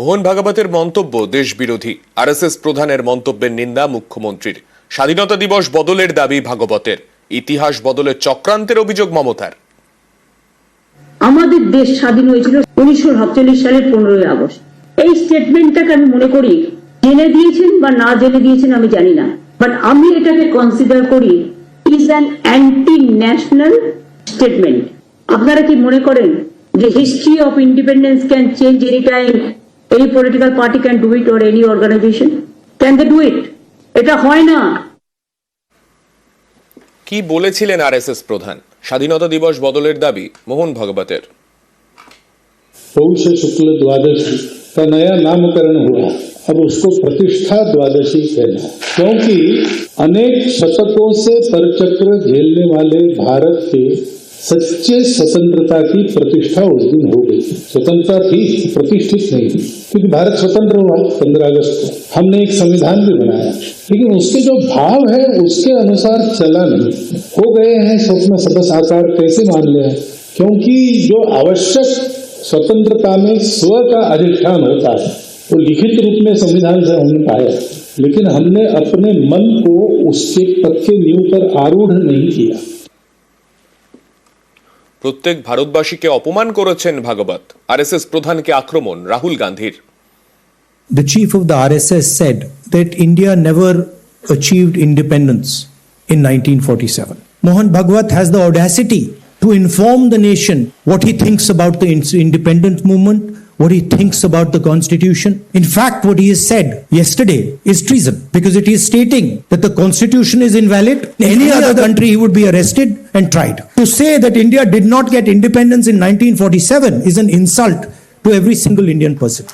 মোহন ভাগবতের মন্তব্য দেশ বিরোধী। আরএসএস প্রধানের মন্তব্যের নিন্দা মুখ্যমন্ত্রীর। স্বাধীনতা দিবস বদলের দাবি ভাগবতের। ইতিহাস বদলের চক্রান্তের অভিযোগ মমতার। আমাদের দেশ স্বাধীন হয়েছিল 1947 সালের 15ই আগস্ট। এই স্টেটমেন্টটাকে আমি মনে করি জেনে দিয়েছেন বা না জেনে দিয়েছেন আমি জানি না, বাট আমি এটাকে কনসিডার করি is an anti national statement. আপনারা কি মনে করেন যে history of independence can change any time? Any political party can do it or any organization? Can they do it? এটা হয় না। কি বলেছিলেন আরএসএস প্রধান? স্বাধীনতা দিবস বদলের দাবি মোহন ভাগবতের। पौष शुक्ल द्वादशी का नया नामकरण हुआ, अब उसको प्रतिष्ठा द्वादशी कहना, क्योंकि अनेक शतकों से परचक्र झेलने वाले भारत के सच्चे स्वतंत्रता की प्रतिष्ठा उस दिन हो गई। स्वतंत्रता थी, प्रतिष्ठित नहीं थी, क्योंकि भारत स्वतंत्र हुआ 15 अगस्त को। हमने एक संविधान भी बनाया, लेकिन उसके जो भाव है उसके अनुसार चला नहीं। हो गए हैं स्वप्न सबस आकार, कैसे मान ले? क्योंकि जो आवश्यक स्वतंत्रता में स्व का अधिष्ठान होता है वो लिखित रूप में संविधान से हमने पाया, लेकिन हमने अपने मन को उसके पक्के नींव पर आरूढ़ नहीं किया। প্রত্যেক ভারতবাসীকে অপমান করেছেন ভাগবত। আরএসএস প্রধানকে আক্রমণ রাহুল গান্ধীর। The chief of the RSS said that India never achieved independence in 1947. Mohan Bhagwat has the audacity to inform the nation what he thinks about the independence movement, what he thinks about the constitution. In fact, what he has said yesterday is treason, because it is stating that the constitution is invalid. In any other country he would be arrested and tried. To say that India did not get independence in 1947 is an insult to every single Indian person.